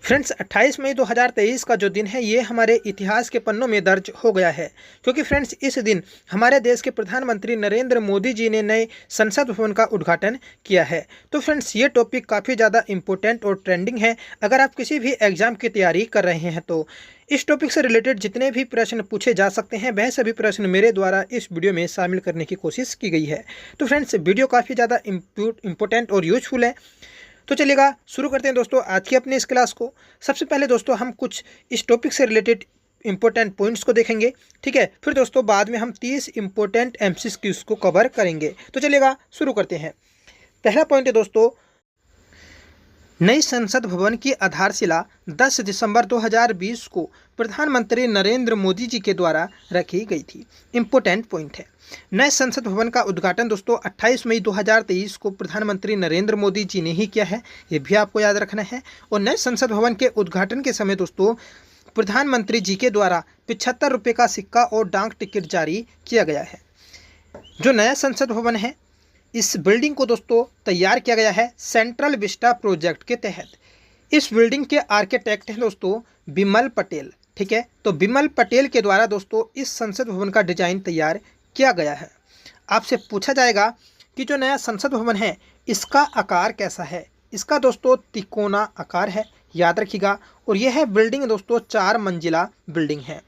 Friends 28 मई 2023 का जो दिन है ये हमारे इतिहास के पन्नों में दर्ज हो गया है, क्योंकि फ्रेंड्स इस दिन हमारे देश के प्रधानमंत्री नरेंद्र मोदी जी ने नए संसद भवन का उद्घाटन किया है। तो फ्रेंड्स ये टॉपिक काफ़ी ज़्यादा इम्पोर्टेंट और ट्रेंडिंग है। अगर आप किसी भी एग्जाम की तैयारी कर रहे हैं तो इस टॉपिक से रिलेटेड जितने भी प्रश्न पूछे जा सकते हैं वह सभी प्रश्न मेरे द्वारा इस वीडियो में शामिल करने की कोशिश की गई है। तो फ्रेंड्स वीडियो काफ़ी ज़्यादा इम्पोर्टेंट और यूजफुल है। तो चलिएगा शुरू करते हैं दोस्तों आज की अपनी इस क्लास को। सबसे पहले दोस्तों हम कुछ इस टॉपिक से रिलेटेड इंपॉर्टेंट पॉइंट्स को देखेंगे, ठीक है। फिर दोस्तों बाद में हम 30 इंपॉर्टेंट एमसीक्यूज को कवर करेंगे। तो चलिएगा शुरू करते हैं। पहला पॉइंट है दोस्तों, नई संसद भवन की आधारशिला 10 दिसंबर 2020 को प्रधानमंत्री नरेंद्र मोदी जी के द्वारा रखी गई थी। इम्पोर्टेंट पॉइंट है। नए संसद भवन का उद्घाटन दोस्तों 28 मई 2023 को प्रधानमंत्री नरेंद्र मोदी जी ने ही किया है, ये भी आपको याद रखना है। और नए संसद भवन के उद्घाटन के समय दोस्तों प्रधानमंत्री जी के द्वारा 75 रुपये का सिक्का और डाक टिकट जारी किया गया है। जो नया संसद भवन है इस बिल्डिंग को दोस्तों तैयार किया गया है सेंट्रल विस्टा प्रोजेक्ट के तहत। इस बिल्डिंग के आर्किटेक्ट हैं दोस्तों बिमल पटेल, ठीक है। तो बिमल पटेल के द्वारा दोस्तों इस संसद भवन का डिजाइन तैयार किया गया है। आपसे पूछा जाएगा कि जो नया संसद भवन है इसका आकार कैसा है। इसका दोस्तों तिकोना आकार है, याद रखिएगा। और यह है बिल्डिंग दोस्तों 4 मंजिला बिल्डिंग है।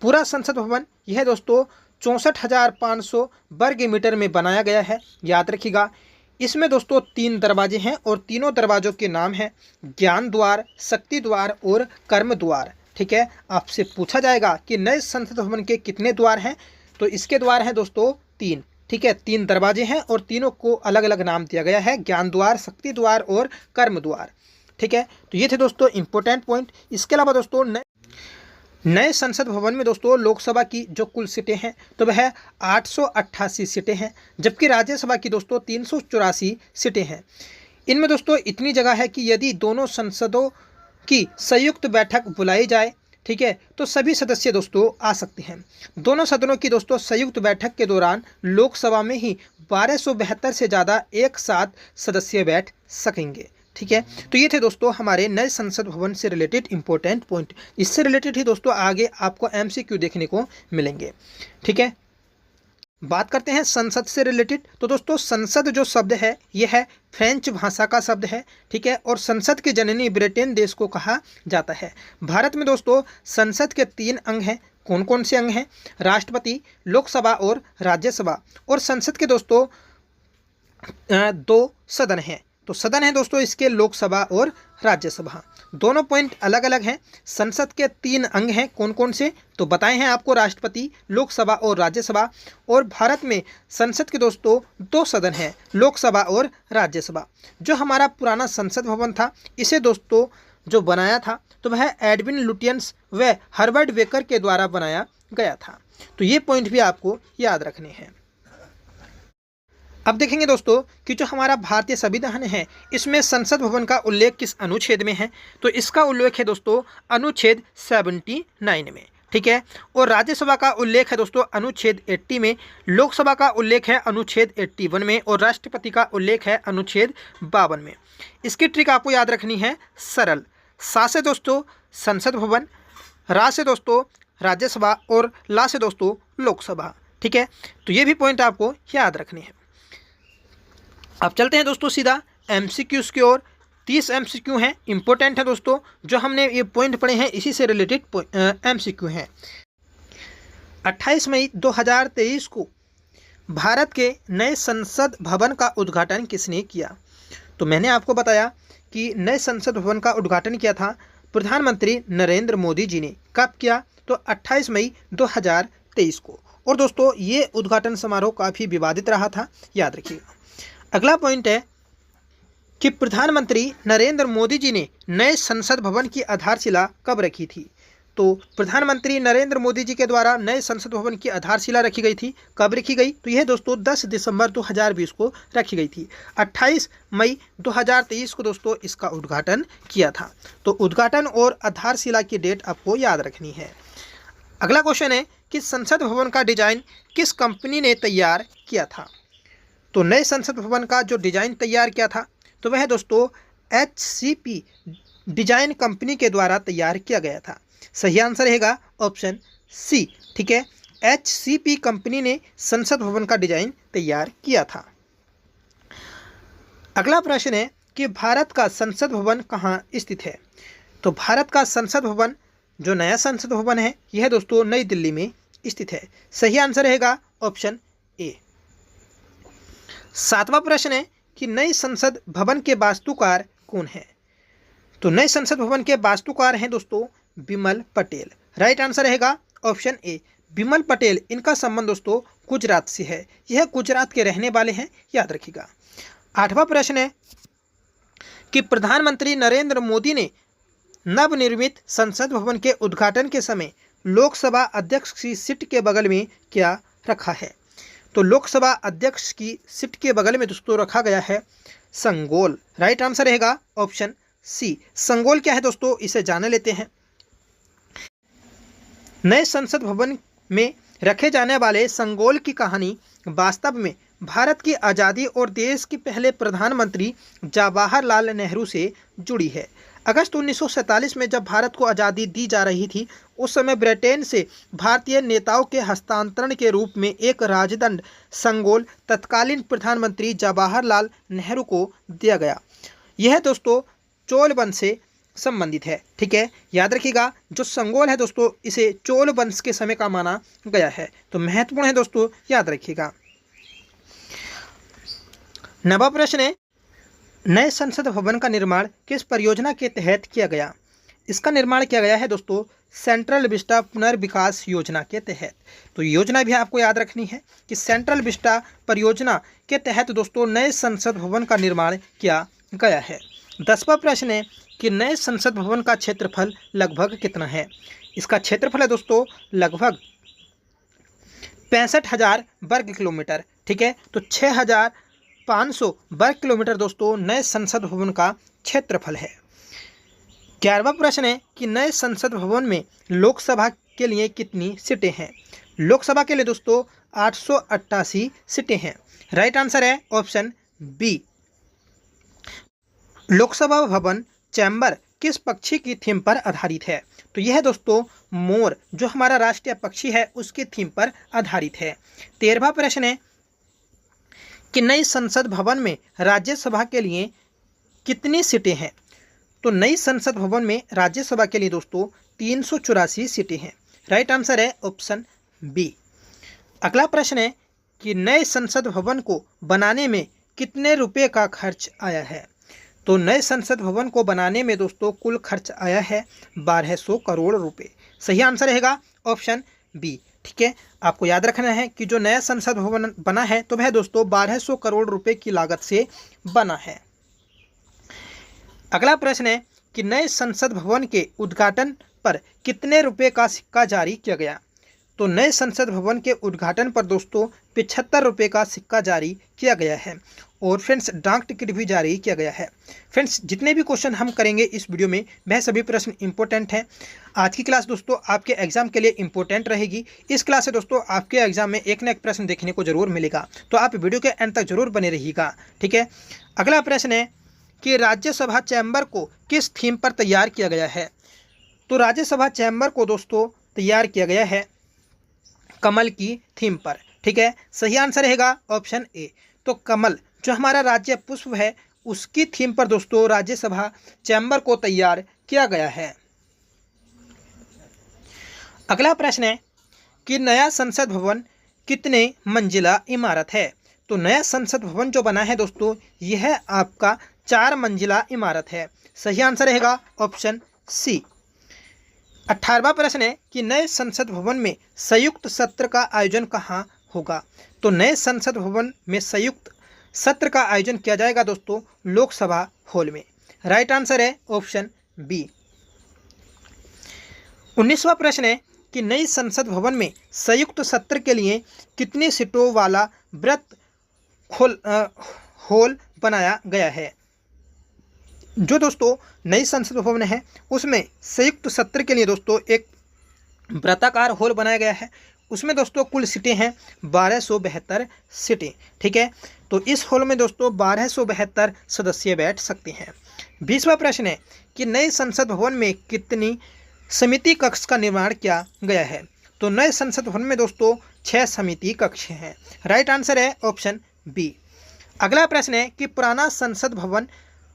पूरा संसद भवन यह दोस्तों 64,500 वर्ग मीटर में बनाया गया है, याद रखिएगा। इसमें दोस्तों 3 दरवाजे हैं और तीनों दरवाजों के नाम हैं ज्ञान द्वार, शक्ति द्वार और कर्म द्वार, ठीक है। आपसे पूछा जाएगा कि नए संसद भवन के कितने द्वार हैं, तो इसके द्वार हैं दोस्तों 3, ठीक है। 3 दरवाजे हैं और तीनों को अलग अलग नाम दिया गया है, ज्ञान द्वार, शक्ति द्वार और कर्म द्वार, ठीक है। तो ये थे दोस्तों इंपॉर्टेंट पॉइंट। इसके अलावा दोस्तों नए संसद भवन में दोस्तों लोकसभा की जो कुल सीटें हैं तो वह 888 सीटें हैं, जबकि राज्यसभा की दोस्तों 384 सीटें हैं। इनमें दोस्तों इतनी जगह है कि यदि दोनों संसदों की संयुक्त बैठक बुलाई जाए, ठीक है, तो सभी सदस्य दोस्तों आ सकते हैं। दोनों सदनों की दोस्तों संयुक्त बैठक के दौरान लोकसभा में ही 1272 से ज़्यादा एक साथ सदस्य बैठ सकेंगे, ठीक है। तो ये थे दोस्तों हमारे नए संसद भवन से रिलेटेड इंपॉर्टेंट पॉइंट। इससे रिलेटेड ही दोस्तों आगे आपको एमसीक्यू देखने को मिलेंगे, ठीक है। बात करते हैं संसद से रिलेटेड। तो दोस्तों संसद जो शब्द है यह है फ्रेंच भाषा का शब्द है, ठीक है। और संसद की जननी ब्रिटेन देश को कहा जाता है। भारत में दोस्तों संसद के 3 अंग हैं। कौन कौन से अंग हैं? राष्ट्रपति, लोकसभा और राज्यसभा। और संसद के दोस्तों 2 सदन हैं। तो सदन है दोस्तों इसके लोकसभा और राज्यसभा। दोनों पॉइंट अलग अलग हैं। संसद के 3 अंग हैं, कौन कौन से तो बताए हैं आपको, राष्ट्रपति, लोकसभा और राज्यसभा। और भारत में संसद के दोस्तों 2 सदन हैं, लोकसभा और राज्यसभा। जो हमारा पुराना संसद भवन था इसे दोस्तों जो बनाया था तो वह एडविन लुटियंस व हर्बर्ट बेकर के द्वारा बनाया गया था। तो ये पॉइंट भी आपको याद रखने हैं। अब देखेंगे दोस्तों कि जो हमारा भारतीय संविधान है इसमें संसद भवन का उल्लेख किस अनुच्छेद में है, तो इसका उल्लेख है दोस्तों अनुच्छेद 79 में, ठीक है। और राज्यसभा का उल्लेख है दोस्तों अनुच्छेद 80 में, लोकसभा का उल्लेख है अनुच्छेद 81 में और राष्ट्रपति का उल्लेख है अनुच्छेद 52 में। इसकी ट्रिक आपको याद रखनी है सरल। सा से दोस्तों संसद भवन, रा से दोस्तों राज्यसभा और ला से दोस्तों लोकसभा, ठीक है। तो ये भी पॉइंट आपको याद रखने हैं। अब चलते हैं दोस्तों सीधा एमसीक्यूज़ की ओर। 30 एमसीक्यू हैं, इंपॉर्टेंट है दोस्तों। जो हमने ये पॉइंट पढ़े हैं इसी से रिलेटेड एमसीक्यू हैं। 28 मई 2023 को भारत के नए संसद भवन का उद्घाटन किसने किया? तो मैंने आपको बताया कि नए संसद भवन का उद्घाटन किया था प्रधानमंत्री नरेंद्र मोदी जी ने। कब किया? तो 28 मई 2023 को। और दोस्तों ये उद्घाटन समारोह काफ़ी विवादित रहा था, याद रखिएगा। अगला पॉइंट है कि प्रधानमंत्री नरेंद्र मोदी जी ने नए संसद भवन की आधारशिला कब रखी थी? तो प्रधानमंत्री नरेंद्र मोदी जी के द्वारा नए संसद भवन की आधारशिला रखी गई थी। कब रखी गई? तो यह दोस्तों 10 दिसंबर 2020 को रखी गई थी। 28 मई 2023 को दोस्तों इसका उद्घाटन किया था। तो उद्घाटन और आधारशिला की डेट आपको याद रखनी है। अगला क्वेश्चन है कि संसद भवन का डिजाइन किस कंपनी ने तैयार किया था? तो नए संसद भवन का जो डिज़ाइन तैयार किया था तो वह दोस्तों HCP डिजाइन कंपनी के द्वारा तैयार किया गया था? सही आंसर रहेगा ऑप्शन सी। ठीक है, HCP कंपनी ने संसद भवन का डिजाइन तैयार किया था। अगला प्रश्न है कि भारत का संसद भवन कहाँ स्थित है? तो भारत का संसद भवन, जो नया संसद भवन है, यह दोस्तों नई दिल्ली में स्थित है। सही आंसर रहेगा ऑप्शन ए। 7वां प्रश्न है कि नई संसद भवन के वास्तुकार कौन है? तो नए संसद भवन के वास्तुकार हैं दोस्तों बिमल पटेल। राइट आंसर रहेगा ऑप्शन ए, बिमल पटेल। इनका संबंध दोस्तों गुजरात से है, यह गुजरात के रहने वाले हैं, याद रखिएगा। 8वां प्रश्न है कि प्रधानमंत्री नरेंद्र मोदी ने नवनिर्मित संसद भवन के उद्घाटन के समय लोकसभा अध्यक्ष की सीट के बगल में क्या रखा है? तो लोकसभा अध्यक्ष की सीट के बगल में दोस्तों रखा गया है संगोल। राइट आंसर रहेगा ऑप्शन सी। संगोल क्या है दोस्तों, इसे जान लेते हैं। नए संसद भवन में रखे जाने वाले संगोल की कहानी वास्तव में भारत की आज़ादी और देश के पहले प्रधानमंत्री जवाहरलाल नेहरू से जुड़ी है। अगस्त 1947 में जब भारत को आज़ादी दी जा रही थी, उस समय ब्रिटेन से भारतीय नेताओं के हस्तांतरण के रूप में एक राजदंड संगोल तत्कालीन प्रधानमंत्री जवाहरलाल नेहरू को दिया गया। यह दोस्तों चोल वंश से संबंधित है। ठीक है, याद रखिएगा, जो संगोल है दोस्तों, इसे चोल वंश के समय का माना गया है, तो महत्वपूर्ण है दोस्तों, याद रखिएगा। 9वां प्रश्न है, नए संसद भवन का निर्माण किस परियोजना के तहत किया गया? इसका निर्माण किया गया है दोस्तों सेंट्रल विस्टा पुनर्विकास योजना के तहत। तो योजना भी आपको याद रखनी है कि सेंट्रल विस्टा परियोजना के तहत दोस्तों नए संसद भवन का निर्माण किया गया है। 10वां प्रश्न है कि नए संसद भवन का क्षेत्रफल लगभग कितना है? इसका क्षेत्रफल है दोस्तों लगभग 65,000 वर्ग किलोमीटर। ठीक है, तो 6,500 वर्ग किलोमीटर दोस्तों नए संसद भवन का क्षेत्रफल है। 11वां प्रश्न है कि नए संसद भवन में लोकसभा के लिए कितनी सीटें हैं? लोकसभा के लिए दोस्तों 888 सीटें हैं। राइट आंसर है ऑप्शन बी। लोकसभा भवन चैम्बर किस पक्षी की थीम पर आधारित है? तो यह दोस्तों मोर, जो हमारा राष्ट्रीय पक्षी है, उसकी थीम पर आधारित है। 13वां प्रश्न है कि नई संसद भवन में राज्यसभा के लिए कितनी सीटें हैं? तो नई संसद भवन में राज्यसभा के लिए दोस्तों 384 सीटें हैं। राइट आंसर है ऑप्शन बी। अगला प्रश्न है कि नए संसद भवन को बनाने में कितने रुपए का खर्च आया है? तो नए संसद भवन को बनाने में दोस्तों कुल खर्च आया है 1200 करोड़ रुपए। सही आंसर रहेगा ऑप्शन बी। ठीक है, आपको याद रखना है कि जो नया संसद भवन बना है तो वह दोस्तों 1200 करोड़ रुपए की लागत से बना है। अगला प्रश्न है कि नए संसद भवन के उद्घाटन पर कितने रुपए का सिक्का जारी किया गया? तो नए संसद भवन के उद्घाटन पर दोस्तों 75 रुपये का सिक्का जारी किया गया है और फ्रेंड्स डाक टिकट भी जारी किया गया है। फ्रेंड्स, जितने भी क्वेश्चन हम करेंगे इस वीडियो में वह सभी प्रश्न इंपॉर्टेंट हैं। आज की क्लास दोस्तों आपके एग्जाम के लिए इंपॉर्टेंट रहेगी। इस क्लास से दोस्तों आपके एग्जाम में एक न एक प्रश्न देखने को जरूर मिलेगा, तो आप वीडियो के अंत तक जरूर बने रहिएगा। ठीक है, अगला प्रश्न है कि राज्यसभा चैम्बर को किस थीम पर तैयार किया गया है? तो राज्यसभा चैम्बर को दोस्तों तैयार किया गया है कमल की थीम पर। ठीक है, सही आंसर रहेगा ऑप्शन ए। तो कमल जो हमारा राज्य पुष्प है उसकी थीम पर दोस्तों राज्यसभा चैम्बर को तैयार किया गया है। अगला प्रश्न है कि नया संसद भवन कितने मंजिला इमारत है? तो नया संसद भवन जो बना है दोस्तों यह आपका 4 मंजिला इमारत है। सही आंसर रहेगा ऑप्शन सी। 18वां प्रश्न है कि नए संसद भवन में संयुक्त सत्र का आयोजन कहाँ होगा? तो नए संसद भवन में संयुक्त सत्र का आयोजन किया जाएगा दोस्तों लोकसभा हॉल में। राइट आंसर है ऑप्शन बी। 19वां प्रश्न है कि नई संसद भवन में संयुक्त सत्र के लिए कितनी सीटों वाला वृत्त हॉल बनाया गया है? जो दोस्तों नई संसद भवन है उसमें संयुक्त सत्र के लिए दोस्तों एक वृत्ताकार हॉल बनाया गया है। उसमें दोस्तों कुल सीटें हैं 1272 सीटें। ठीक है, तो इस हॉल में दोस्तों 1272 सदस्य बैठ सकते हैं। 20वां प्रश्न है कि नए संसद भवन में कितनी समिति कक्ष का निर्माण किया गया है। तो नए संसद भवन में दोस्तों 6 समिति कक्ष हैं। राइट आंसर है ऑप्शन बी। अगला प्रश्न है कि पुराना संसद भवन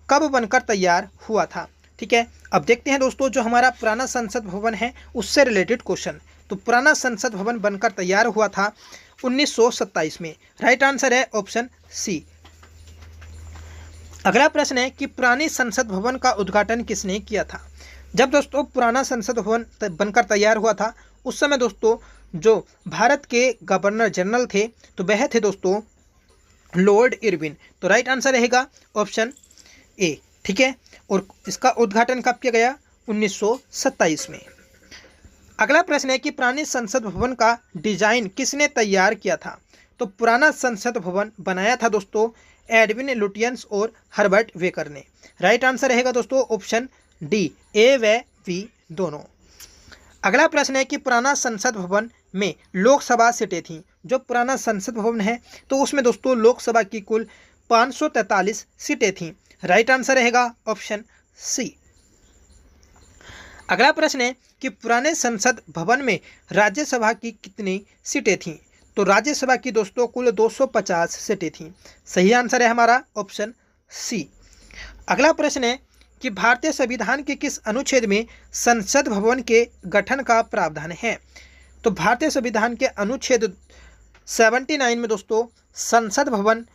कब बनकर तैयार हुआ था। ठीक है, अब देखते हैं दोस्तों जो हमारा पुराना संसद भवन है उससे रिलेटेड क्वेश्चन। तो पुराना संसद भवन बनकर तैयार हुआ था 1927 में। राइट आंसर है ऑप्शन सी। अगला प्रश्न है कि पुरानी संसद भवन का उद्घाटन किसने किया था। जब दोस्तों पुराना संसद भवन बनकर तैयार हुआ था उस समय दोस्तों जो भारत के गवर्नर जनरल थे तो वह थे दोस्तों लॉर्ड इरविन। तो राइट आंसर रहेगा ऑप्शन ए। ठीक है, और इसका उद्घाटन कब किया गया 1927 में। अगला प्रश्न है कि पुरानी संसद भवन का डिजाइन किसने तैयार किया था। तो पुराना संसद भवन बनाया था दोस्तों एडविन लुटियंस और हर्बर्ट वेकर ने। राइट आंसर रहेगा दोस्तों ऑप्शन डी, ए व बी दोनों। अगला प्रश्न है कि पुराना संसद भवन में लोकसभा सीटें थीं। जो पुराना संसद भवन है तो उसमें दोस्तों लोकसभा की कुल 543 सीटें थीं। राइट आंसर रहेगा ऑप्शन सी। अगला प्रश्न है कि पुराने संसद भवन में राज्यसभा की कितनी सीटें थीं। तो राज्यसभा की दोस्तों कुल 250 सीटें थीं। सही आंसर है हमारा ऑप्शन सी। अगला प्रश्न है कि भारतीय संविधान के किस अनुच्छेद में संसद भवन के गठन का प्रावधान है। तो भारतीय संविधान के अनुच्छेद 79 में दोस्तों संसद भवन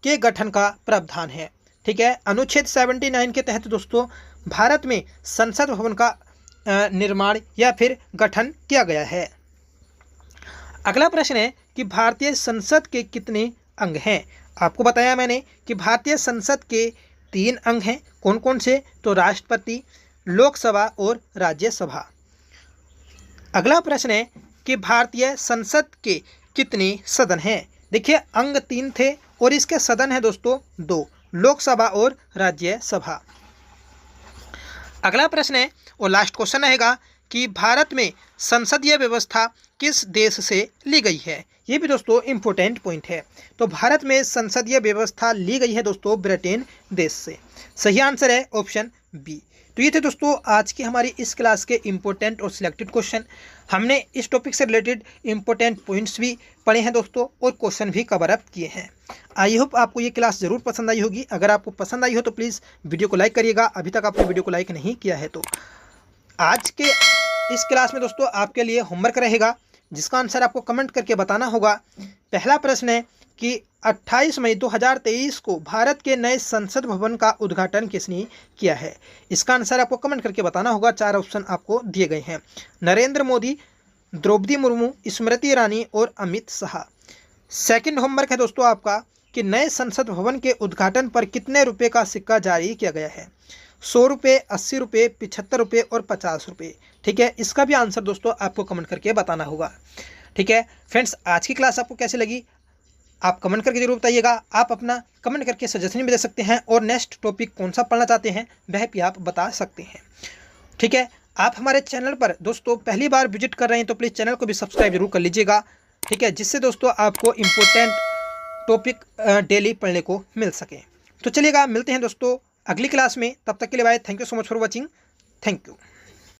के गठन का प्रावधान है। ठीक है, अनुच्छेद 79 के तहत दोस्तों भारत में संसद भवन का निर्माण या फिर गठन किया गया है। अगला प्रश्न है कि भारतीय संसद के कितने अंग हैं। आपको बताया मैंने कि भारतीय संसद के 3 अंग हैं। कौन कौन से, तो राष्ट्रपति, लोकसभा और राज्यसभा। अगला प्रश्न है कि भारतीय संसद के कितने सदन हैं। देखिए अंग 3 थे और इसके सदन है दोस्तों 2, लोकसभा और राज्यसभा। अगला प्रश्न है और लास्ट क्वेश्चन रहेगा कि भारत में संसदीय व्यवस्था किस देश से ली गई है। ये भी दोस्तों इम्पोर्टेंट पॉइंट है। तो भारत में संसदीय व्यवस्था ली गई है दोस्तों ब्रिटेन देश से। सही आंसर है ऑप्शन बी। तो ये थे दोस्तों आज की हमारी इस क्लास के इम्पोर्टेंट और सिलेक्टेड क्वेश्चन। हमने इस टॉपिक से रिलेटेड इम्पोर्टेंट पॉइंट्स भी पढ़े हैं दोस्तों और क्वेश्चन भी कवर अप किए हैं। आई होप आपको ये क्लास ज़रूर पसंद आई होगी। अगर आपको पसंद आई हो तो प्लीज़ वीडियो को लाइक करिएगा। अभी तक आपने वीडियो को लाइक नहीं किया है तो आज के इस क्लास में दोस्तों आपके लिए होमवर्क रहेगा जिसका आंसर आपको कमेंट करके बताना होगा। पहला प्रश्न है कि 28 मई 2023 को भारत के नए संसद भवन का उद्घाटन किसने किया है। इसका आंसर आपको कमेंट करके बताना होगा। 4 ऑप्शन आपको दिए गए हैं, नरेंद्र मोदी, द्रौपदी मुर्मू, स्मृति ईरानी और अमित शाह। सेकंड होमवर्क है दोस्तों आपका कि नए संसद भवन के उद्घाटन पर कितने रुपए का सिक्का जारी किया गया है। 100 रुपये, 80 रुपये, 75 रुपये और 50 रुपये। ठीक है, इसका भी आंसर दोस्तों आपको कमेंट करके बताना होगा। ठीक है फ्रेंड्स, आज की क्लास आपको कैसी लगी आप कमेंट करके जरूर बताइएगा। आप अपना कमेंट करके सजेशन भी दे सकते हैं और नेक्स्ट टॉपिक कौन सा पढ़ना चाहते हैं वह भी आप बता सकते हैं। ठीक है, आप हमारे चैनल पर दोस्तों पहली बार विजिट कर रहे हैं तो प्लीज़ चैनल को भी सब्सक्राइब जरूर कर लीजिएगा। ठीक है, जिससे दोस्तों आपको इम्पोर्टेंट टॉपिक डेली पढ़ने को मिल सके। तो चलिएगा मिलते हैं दोस्तों अगली क्लास में, तब तक के लिए bye. Thank you so much for watching. Thank you.